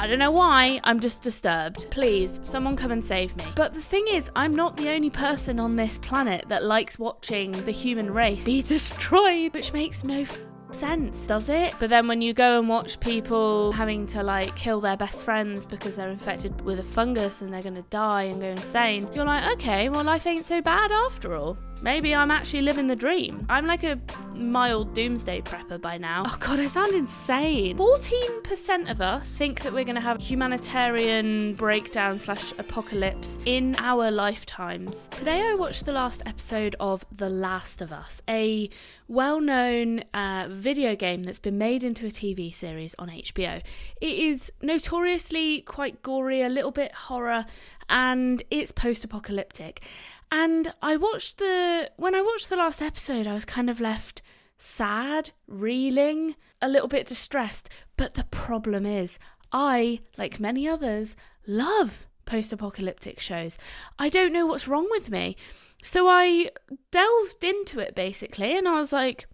I don't know why, I'm just disturbed. Please, someone come and save me. But the thing is, I'm not the only person on this planet that likes watching the human race be destroyed, which makes no sense, does it? But then when you go and watch people having to like kill their best friends because they're infected with a fungus and they're gonna die and go insane, you're like, okay, well, life ain't so bad after all. Maybe I'm actually living the dream. I'm like a mild doomsday prepper by now. Oh god, I sound insane. 14% of us think that we're going to have humanitarian breakdown / apocalypse in our lifetimes. Today I watched the last episode of The Last of Us, a well-known video game that's been made into a TV series on HBO. It is notoriously quite gory, a little bit horror, and it's post-apocalyptic. And when I watched the last episode, I was kind of left sad, reeling, a little bit distressed. But the problem is, I, like many others, love post-apocalyptic shows. I don't know what's wrong with me. So I delved into it basically, and I was like,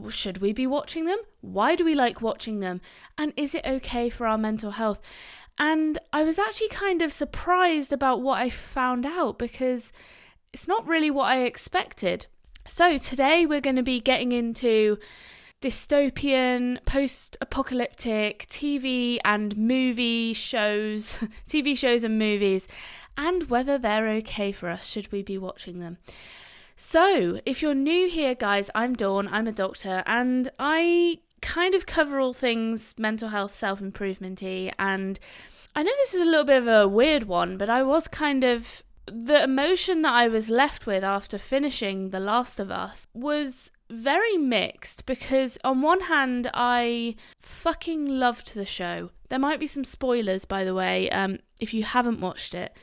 should we be watching them? Why do we like watching them? And is it okay for our mental health? And I was actually kind of surprised about what I found out, because it's not really what I expected. So today we're going to be getting into dystopian, post-apocalyptic TV and movie shows, TV shows and movies, and whether they're okay for us, should we be watching them. So if you're new here, guys, I'm Dawn, I'm a doctor, and I kind of cover all things mental health, self-improvement-y, and I know this is a little bit of a weird one, but I was the emotion that I was left with after finishing The Last of Us was very mixed, because on one hand, I fucking loved the show. There might be some spoilers, by the way, if you haven't watched it.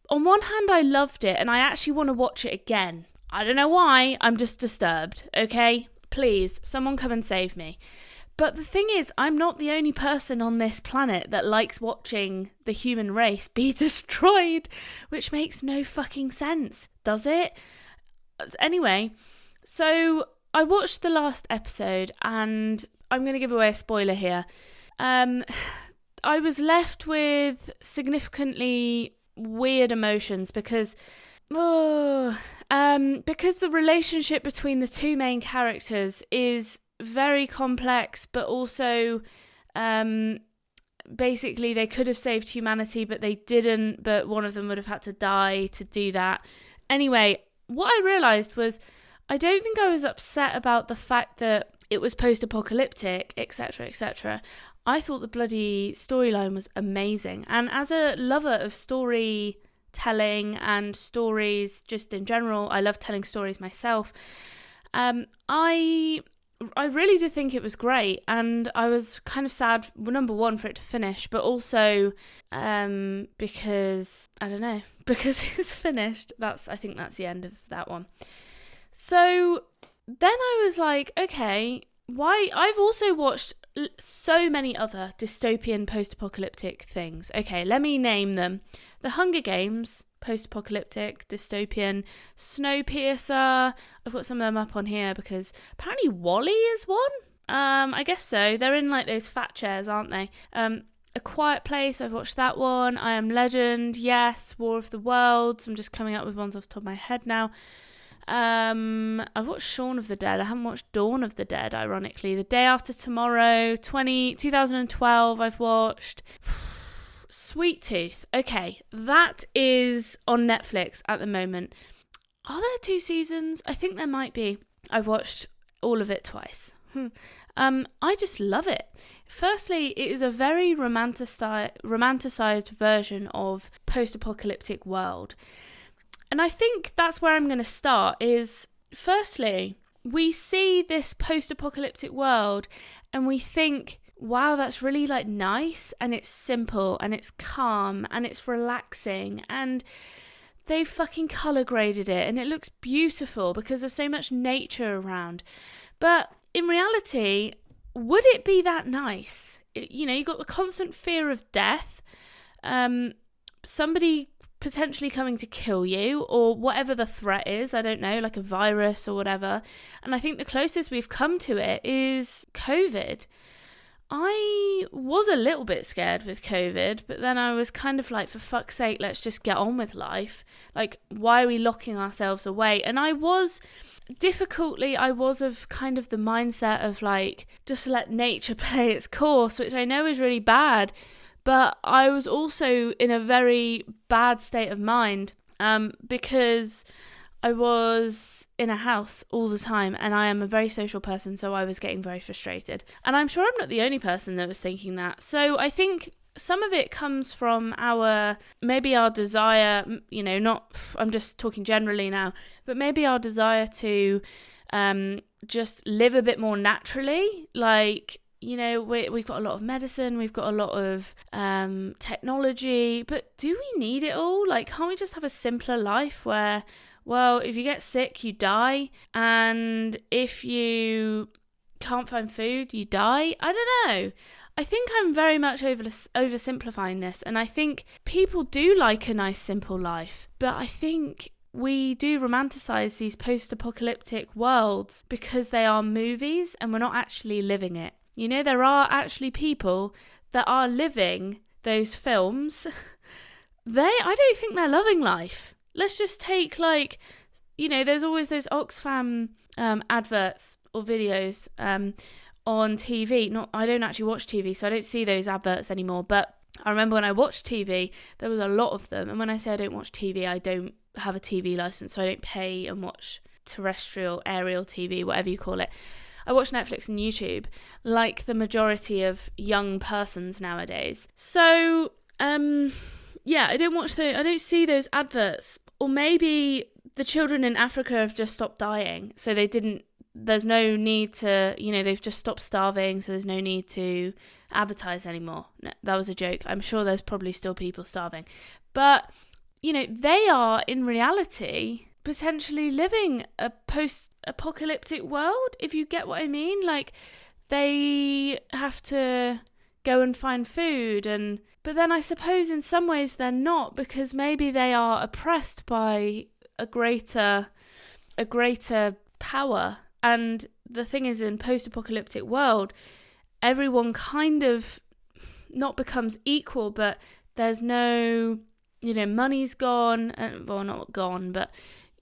On one hand, I loved it, and I actually want to watch it again. I don't know why, I'm just disturbed, okay? Please, someone come and save me. But the thing is, I'm not the only person on this planet that likes watching the human race be destroyed, which makes no fucking sense, does it? Anyway, so I watched the last episode, and I'm going to give away a spoiler here. I was left with significantly weird emotions because the relationship between the two main characters is very complex, but also basically they could have saved humanity, but they didn't, but one of them would have had to die to do that. Anyway, what I realised was I don't think I was upset about the fact that it was post-apocalyptic, etc., etc. I thought the bloody storyline was amazing, and as a lover of storytelling and stories just in general, I love telling stories myself, I really did think it was great, and I was kind of sad, number one, for it to finish, but also because, I don't know, because it's finished. I think that's the end of that one. So then I was like, okay, why? I've also watched so many other dystopian post-apocalyptic things. Okay, let me name them. The Hunger Games, post-apocalyptic, dystopian. Snowpiercer, I've got some of them up on here because apparently WALL-E is one. I guess so. They're in like those fat chairs, aren't they? A Quiet Place, I've watched that one. I Am Legend, yes. War of the Worlds, I'm just coming up with ones off the top of my head now. I've watched Shaun of the Dead. I haven't watched Dawn of the Dead, ironically. The Day After Tomorrow, 2012 I've watched. Sweet Tooth. Okay, that is on Netflix at the moment. Are there 2 seasons? I think there might be. I've watched all of it twice. I just love it. Firstly, it is a very romanticized version of post-apocalyptic world. And I think that's where I'm going to start is, firstly, we see this post-apocalyptic world and we think, wow, that's really like nice, and it's simple and it's calm and it's relaxing, and they've fucking colour graded it and it looks beautiful because there's so much nature around. But in reality, would it be that nice? You've got the constant fear of death, somebody potentially coming to kill you, or whatever the threat is, I don't know, like a virus or whatever. And I think the closest we've come to it is COVID. I was a little bit scared with COVID, but then I was kind of like, for fuck's sake, let's just get on with life. Like, why are we locking ourselves away? And I was of kind of the mindset of like, just let nature play its course, which I know is really bad. But I was also in a very bad state of mind because I was in a house all the time, and I am a very social person, so I was getting very frustrated. And I'm sure I'm not the only person that was thinking that. So I think some of it comes from our desire, I'm just talking generally now, but maybe our desire to just live a bit more naturally. Like, we've got a lot of medicine, we've got a lot of technology, but do we need it all? Like, can't we just have a simpler life where, well, if you get sick, you die, and if you can't find food, you die? I don't know. I think I'm very much oversimplifying this, and I think people do like a nice, simple life, but I think we do romanticize these post-apocalyptic worlds because they are movies and we're not actually living it. There are actually people that are living those films. I don't think they're loving life. Let's just take, like, there's always those Oxfam adverts or videos on TV. I don't actually watch TV, so I don't see those adverts anymore. But I remember when I watched TV, there was a lot of them. And when I say I don't watch TV, I don't have a TV license, so I don't pay and watch terrestrial, aerial TV, whatever you call it. I watch Netflix and YouTube, like the majority of young persons nowadays. So, I don't see those adverts. Or maybe the children in Africa have just stopped dying, so there's no need to, they've just stopped starving, so there's no need to advertise anymore. No, that was a joke. I'm sure there's probably still people starving. But, they are, in reality, potentially living a post-apocalyptic world, if you get what I mean. Like, they have to go and find food, but then I suppose in some ways they're not, because maybe they are oppressed by a greater power. And the thing is, in post-apocalyptic world, everyone kind of not becomes equal, but there's no, money's gone, well, not gone, but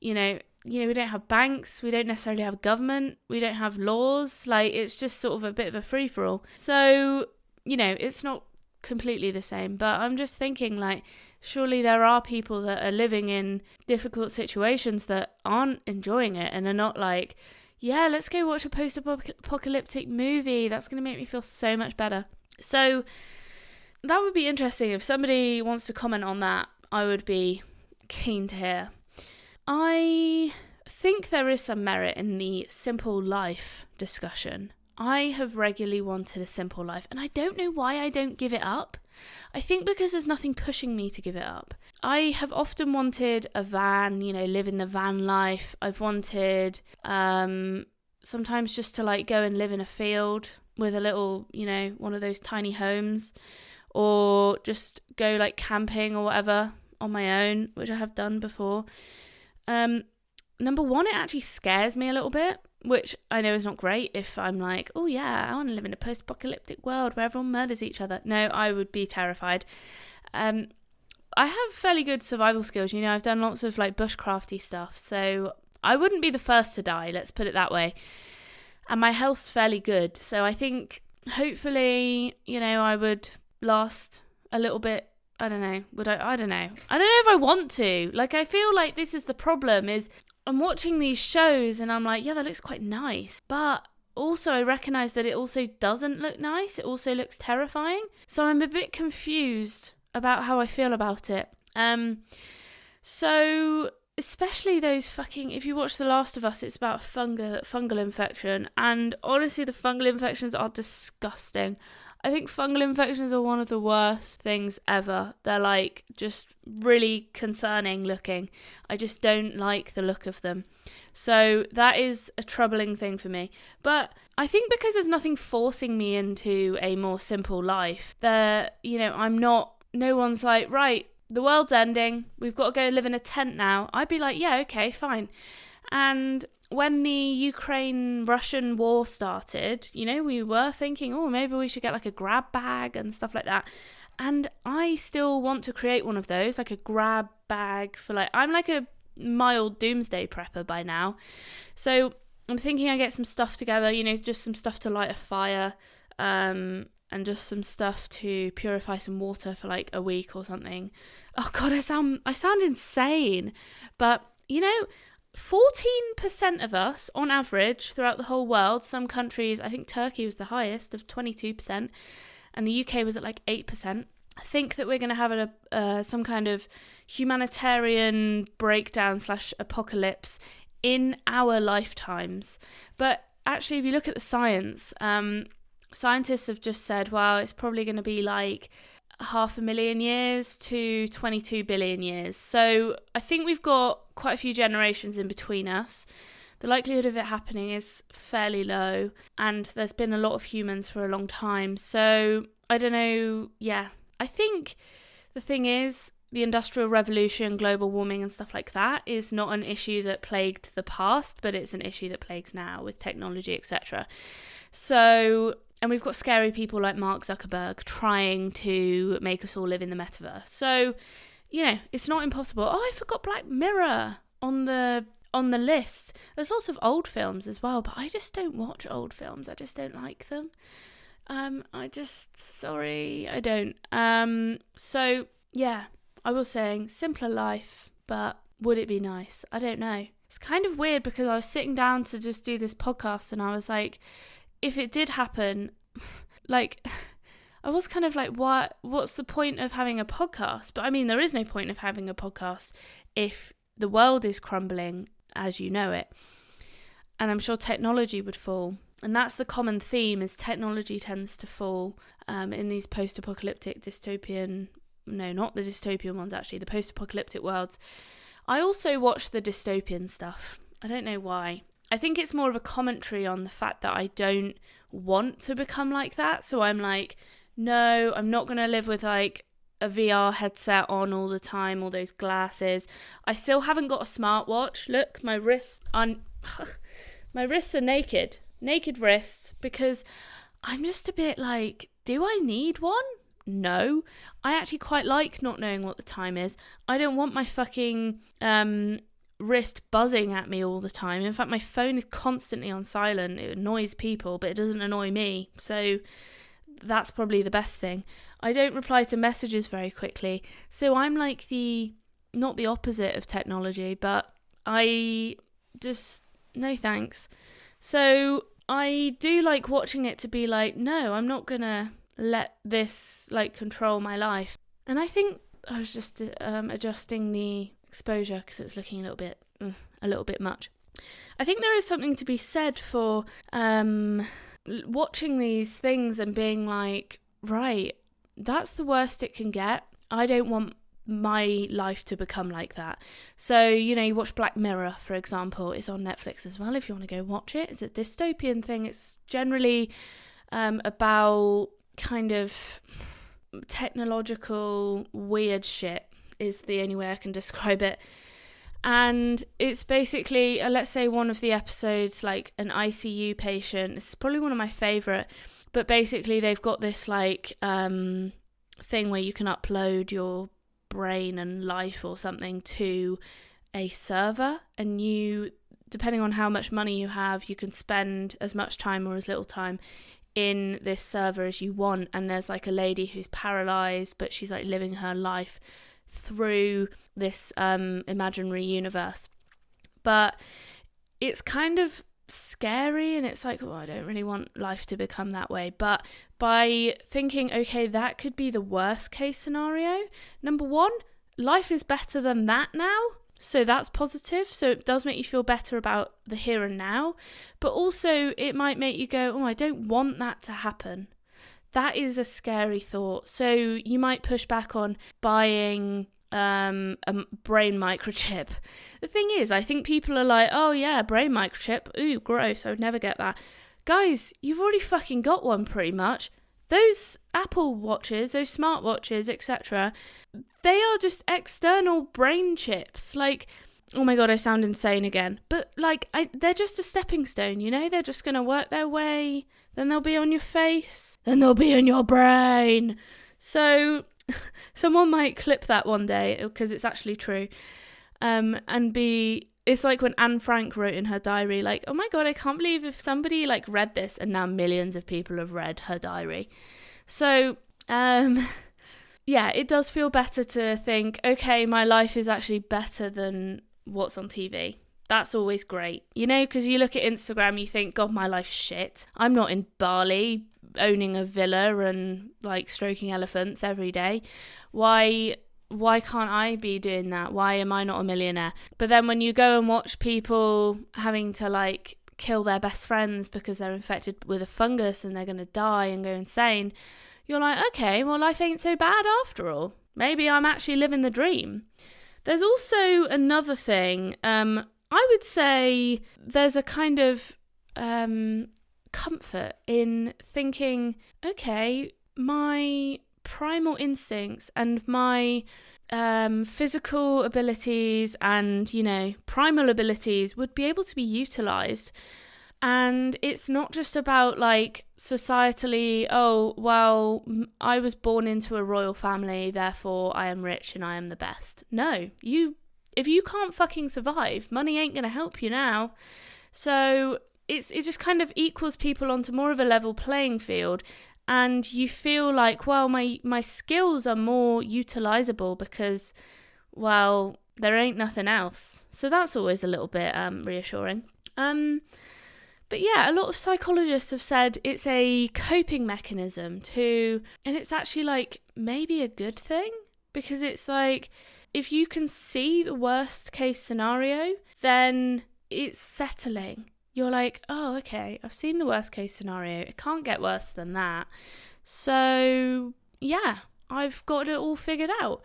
we don't have banks, we don't necessarily have government, we don't have laws. Like, it's just sort of a bit of a free-for-all. So, it's not completely the same, but I'm just thinking, like, surely there are people that are living in difficult situations that aren't enjoying it and are not like, yeah, let's go watch a post-apocalyptic movie, that's going to make me feel so much better. So that would be interesting. If somebody wants to comment on that, I would be keen to hear. I think there is some merit in the simple life discussion. I have regularly wanted a simple life, and I don't know why I don't give it up. I think because there's nothing pushing me to give it up. I have often wanted a van, live in the van life. I've wanted sometimes just to like go and live in a field with a little, one of those tiny homes, or just go like camping or whatever on my own, which I have done before. Number one, it actually scares me a little bit, which I know is not great if I'm like, oh yeah, I want to live in a post-apocalyptic world where everyone murders each other. No, I would be terrified. I have fairly good survival skills, I've done lots of like bushcrafty stuff, so I wouldn't be the first to die, let's put it that way. And my health's fairly good, so I think hopefully, I would last a little bit. I don't know. I don't know if I want to. Like, I feel like this is the problem, is I'm watching these shows and I'm like, yeah, that looks quite nice. But also I recognise that it also doesn't look nice. It also looks terrifying. So I'm a bit confused about how I feel about it. So especially those if you watch The Last of Us, it's about fungal infection. And honestly, the fungal infections are disgusting. I think fungal infections are one of the worst things ever. They're like just really concerning looking. I just don't like the look of them. So that is a troubling thing for me. But I think because there's nothing forcing me into a more simple life, no one's like, right, the world's ending, we've got to go live in a tent now. I'd be like, yeah, okay, fine. And when the Ukraine-Russian war started, you know, we were thinking, oh, maybe we should get like a grab bag and stuff like that. And I still want to create one of those, like a grab bag for like, I'm like a mild doomsday prepper by now. So I'm thinking I get some stuff together, you know, just some stuff to light a fire, and just some stuff to purify some water for like a week or something. Oh God, I sound insane. But, you know, 14% of us on average throughout the whole world, some countries, I think Turkey was the highest of 22%, and the UK was at like 8%. I think that we're going to have some kind of humanitarian breakdown / apocalypse in our lifetimes. But actually, if you look at the science, scientists have just said, well, it's probably going to be like 500,000 years to 22 billion years. So I think we've got quite a few generations in between us. The likelihood of it happening is fairly low, and there's been a lot of humans for a long time. So I don't know. Yeah, I think the thing is, the Industrial Revolution, global warming and stuff like that is not an issue that plagued the past, but it's an issue that plagues now with technology, etc. So, and we've got scary people like Mark Zuckerberg trying to make us all live in the metaverse. So, you know, it's not impossible. Oh, I forgot Black Mirror on the list. There's lots of old films as well, but I just don't watch old films. I just don't like them. Sorry, I don't. So, yeah. I was saying, simpler life, but would it be nice? I don't know. It's kind of weird because I was sitting down to just do this podcast and I was like, if it did happen, like, I was kind of like, what's the point of having a podcast? But I mean, there is no point of having a podcast if the world is crumbling as you know it. And I'm sure technology would fall. And that's the common theme, is technology tends to fall in these post-apocalyptic dystopian... No, not the dystopian ones, actually, the post-apocalyptic worlds. I also watch the dystopian stuff. I don't know why. I think it's more of a commentary on the fact that I don't want to become like that. So I'm like, no, I'm not going to live with like a VR headset on all the time, all those glasses. I still haven't got a smartwatch. Look, my wrists are naked wrists, because I'm just a bit like, do I need one? No, I actually quite like not knowing what the time is. I don't want my fucking wrist buzzing at me all the time. In fact, my phone is constantly on silent. It annoys people, but it doesn't annoy me. So that's probably the best thing. I don't reply to messages very quickly. So I'm like not the opposite of technology, but I just, no thanks. So I do like watching it to be like, no, I'm not gonna let this like control my life. And I think I was just adjusting the exposure because it was looking a little bit much. I think there is something to be said for watching these things and being like, right, that's the worst it can get. I don't want my life to become like that. So, you know, you watch Black Mirror, for example. It's on Netflix as well if you want to go watch it. It's a dystopian thing. It's generally about kind of technological weird shit is the only way I can describe it. And it's basically, let's say one of the episodes, like an ICU patient. This is probably one of my favourite. But basically they've got this like thing where you can upload your brain and life or something to a server. And you, depending on how much money you have, you can spend as much time or as little time in this server as you want. And there's like a lady who's paralysed, but she's like living her life through this imaginary universe. But it's kind of scary, and it's like, oh, I don't really want life to become that way. But by thinking, okay, that could be the worst case scenario, number one, life is better than that now. So that's positive. So it does make you feel better about the here and now. But also it might make you go, oh, I don't want that to happen. That is a scary thought. So you might push back on buying a brain microchip. The thing is, I think people are like, oh yeah, brain microchip. Ooh, gross. I would never get that. Guys, you've already fucking got one pretty much. Those Apple Watches, those smartwatches, etc., they are just external brain chips. Like, oh my God, I sound insane again. But like, they're just a stepping stone, you know? They're just going to work their way. Then they'll be on your face. Then they'll be in your brain. So someone might clip that one day because it's actually true. It's like when Anne Frank wrote in her diary, like, oh my God, I can't believe if somebody like read this, and now millions of people have read her diary. So, yeah, it does feel better to think, okay, my life is actually better than what's on TV. That's always great, you know, because you look at Instagram, you think, God, my life's shit. I'm not in Bali owning a villa and like stroking elephants every day. Why can't I be doing that? Why am I not a millionaire? But then when you go and watch people having to like kill their best friends because they're infected with a fungus and they're going to die and go insane, you're like, okay, well, life ain't so bad after all. Maybe I'm actually living the dream. There's also another thing. I would say there's a kind of comfort in thinking, okay, my primal instincts and my physical abilities and, you know, primal abilities would be able to be utilised. And it's not just about like societally, oh, well, I was born into a royal family, therefore I am rich and I am the best. No, if you can't fucking survive, money ain't going to help you now. So it just kind of equals people onto more of a level playing field. And you feel like, well, my skills are more utilisable because, well, there ain't nothing else. So that's always a little bit reassuring. But yeah, a lot of psychologists have said it's a coping mechanism and it's actually like maybe a good thing, because it's like if you can see the worst case scenario, then it's settling. You're like, oh, okay, I've seen the worst case scenario. It can't get worse than that. So yeah, I've got it all figured out.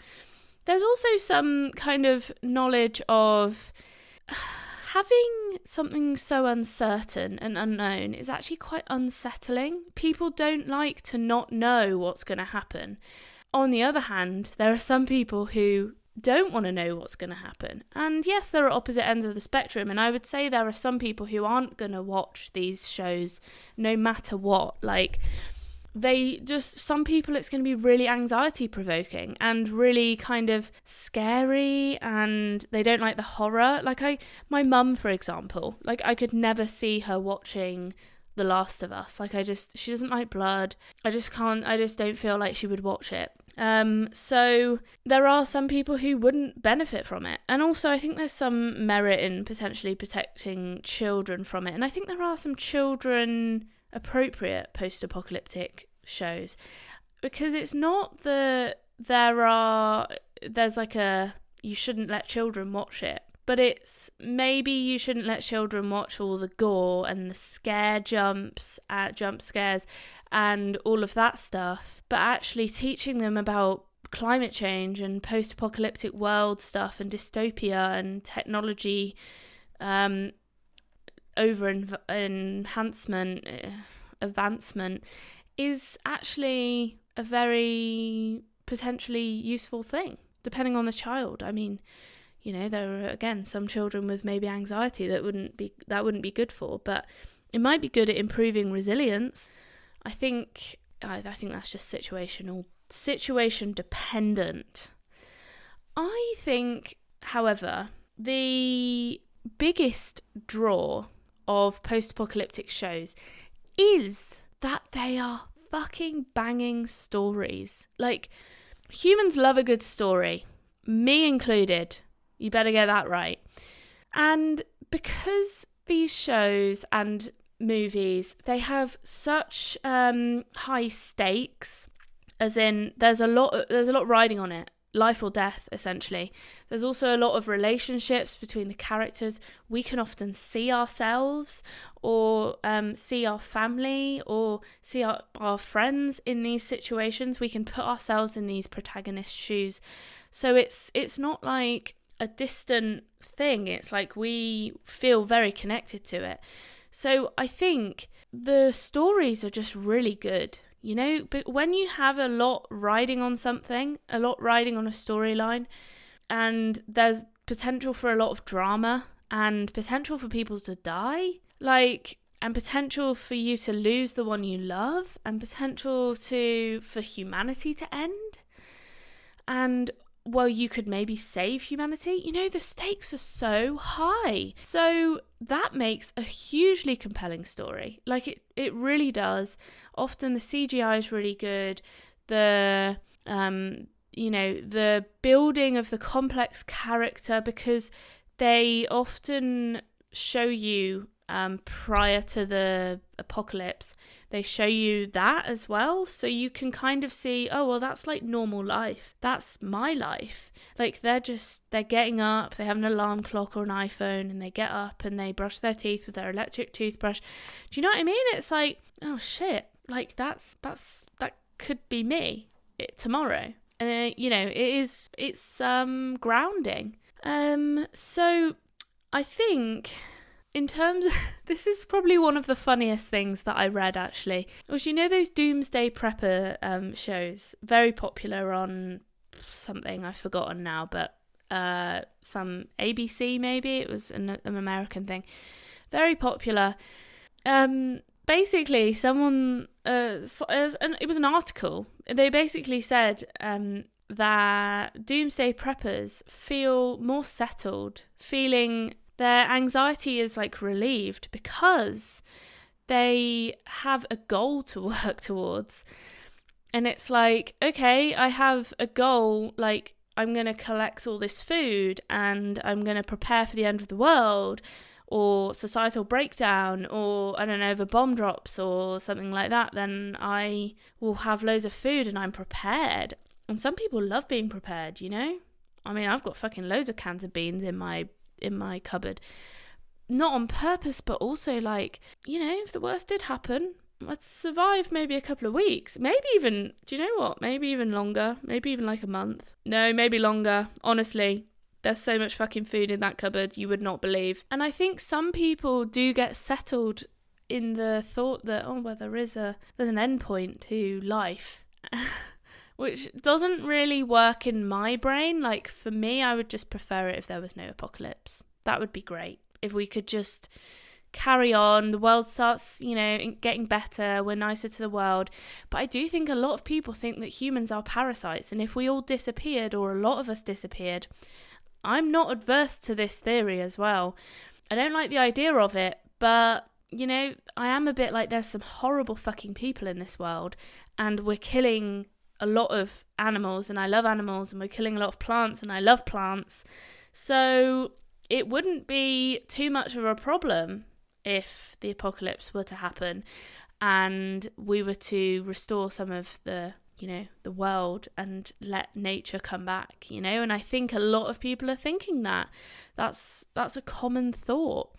There's also some kind of knowledge of having something so uncertain and unknown is actually quite unsettling. People don't like to not know what's going to happen. On the other hand, there are some people who don't want to know what's going to happen. And yes, there are opposite ends of the spectrum. And I would say there are some people who aren't going to watch these shows no matter what. Like, some people it's going to be really anxiety provoking and really kind of scary, and they don't like the horror. Like my mum, for example, like I could never see her watching The Last of Us. Like she doesn't like blood. I just don't feel like she would watch it. So there are some people who wouldn't benefit from it. And also I think there's some merit in potentially protecting children from it. And I think there are some children appropriate post-apocalyptic shows, because it's not that there's like a you shouldn't let children watch it, but it's maybe you shouldn't let children watch all the gore and the jump scares and all of that stuff, but actually teaching them about climate change and post-apocalyptic world stuff and dystopia and technology advancement is actually a very potentially useful thing, depending on the child. I mean, you know, there are, again, some children with maybe anxiety that wouldn't be good for, but it might be good at improving resilience. I think that's just situation dependent. I think, however, the biggest draw of post-apocalyptic shows is that they are fucking banging stories. Like, humans love a good story, me included. You better get that right. And because these shows and movies, they have such high stakes, as in there's a lot riding on it, life or death, essentially. There's also a lot of relationships between the characters. We can often see ourselves or see our family or see our friends in these situations. We can put ourselves in these protagonists' shoes. So it's not like a distant thing. It's like we feel very connected to it. So I think the stories are just really good. You know, but when you have a lot riding on something, a lot riding on a storyline, and there's potential for a lot of drama and potential for people to die, like, and potential for you to lose the one you love, and potential for humanity to end. And well, you could maybe save humanity. You know, the stakes are so high. So that makes a hugely compelling story. Like, it really does. Often the CGI is really good. The the building of the complex character, because they often show you prior to the apocalypse, they show you that as well, so you can kind of see, oh well, that's like normal life, that's my life. Like, they're getting up, they have an alarm clock or an iPhone, and they get up and they brush their teeth with their electric toothbrush. Do you know what I mean? It's like, oh shit, like that could be me tomorrow. It's grounding. So I think, in terms of, this is probably one of the funniest things that I read, actually, was, you know, those doomsday prepper shows, very popular on something I've forgotten now, but some ABC, maybe it was an American thing, very popular. Basically, someone it was an article. They basically said that doomsday preppers feel more settled, feeling their anxiety is like relieved because they have a goal to work towards. And it's like, okay, I have a goal, like I'm going to collect all this food and I'm going to prepare for the end of the world or societal breakdown or, I don't know, the bomb drops or something like that. Then I will have loads of food and I'm prepared. And some people love being prepared, you know? I mean, I've got fucking loads of cans of beans in my cupboard. Not on purpose, but also, like, you know, if the worst did happen, I'd survive maybe a couple of weeks. Maybe even, do you know what? Maybe even longer. Maybe even like a month. No, maybe longer. Honestly, there's so much fucking food in that cupboard you would not believe. And I think some people do get settled in the thought that, oh, well, there's an end point to life. Which doesn't really work in my brain. Like, for me, I would just prefer it if there was no apocalypse. That would be great. If we could just carry on, the world starts, you know, getting better, we're nicer to the world. But I do think a lot of people think that humans are parasites, and if we all disappeared, or a lot of us disappeared, I'm not adverse to this theory as well. I don't like the idea of it, but, you know, I am a bit like, there's some horrible fucking people in this world, and we're killing a lot of animals, and I love animals, and we're killing a lot of plants, and I love plants. So it wouldn't be too much of a problem if the apocalypse were to happen and we were to restore some of the, you know, the world and let nature come back, you know. And I think a lot of people are thinking that. That's a common thought.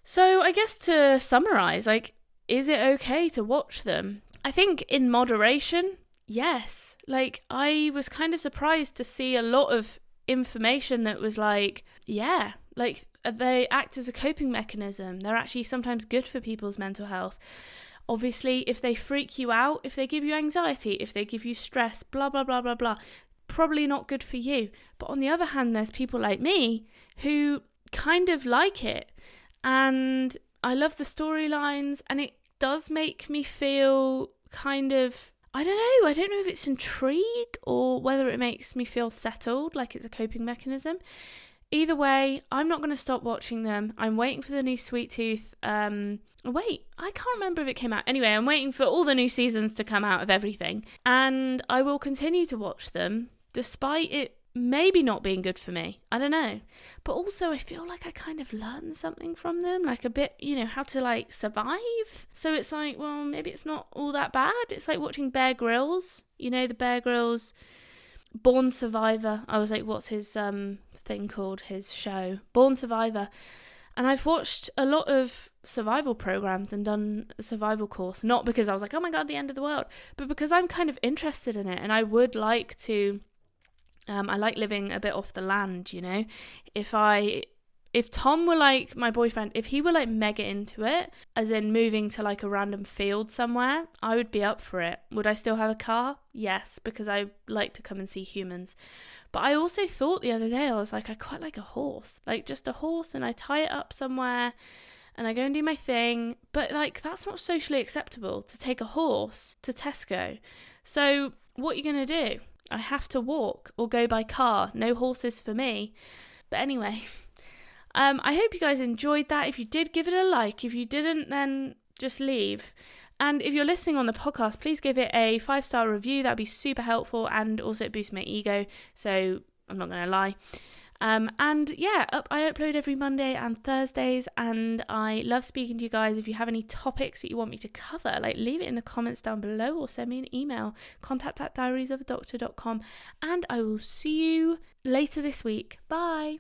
So I guess to summarize, like, is it okay to watch them? I think in moderation, yes. Like, I was kind of surprised to see a lot of information that was like, yeah, like, they act as a coping mechanism. They're actually sometimes good for people's mental health. Obviously, if they freak you out, if they give you anxiety, if they give you stress, blah, blah, blah, blah, blah, probably not good for you. But on the other hand, there's people like me who kind of like it. And I love the storylines, and it does make me feel kind of, I don't know if it's intrigue or whether it makes me feel settled, like it's a coping mechanism. Either way, I'm not going to stop watching them. I'm waiting for the new Sweet Tooth. Wait, I can't remember if it came out. Anyway, I'm waiting for all the new seasons to come out of everything. And I will continue to watch them, despite it maybe not being good for me. I don't know. But also, I feel like I kind of learned something from them, like a bit, you know, how to, like, survive. So it's like, well, maybe it's not all that bad. It's like watching Bear Grylls. You know, the Bear Grylls Born Survivor. I was like, what's his thing called, his show? Born Survivor. And I've watched a lot of survival programs and done a survival course, not because I was like, oh my god, the end of the world, but because I'm kind of interested in it, and I would like to I like living a bit off the land, you know. If I if Tom were like my boyfriend, if he were like mega into it, as in moving to like a random field somewhere, I would be up for it. Would I still have a car? Yes, because I like to come and see humans. But I also thought the other day, I was like, I quite like a horse, like just a horse, and I tie it up somewhere and I go and do my thing. But like, that's not socially acceptable to take a horse to Tesco. So what are you going to do? I have to walk or go by car. No horses for me. But anyway, I hope you guys enjoyed that. If you did, give it a like. If you didn't, then just leave. And if you're listening on the podcast, please give it a 5-star review. That'd be super helpful, and also it boosts my ego, so I'm not going to lie. And yeah, I upload every Monday and Thursdays, and I love speaking to you guys. If you have any topics that you want me to cover, like leave it in the comments down below or send me an email, contact@diariesofadoctor.com, and I will see you later this week. Bye.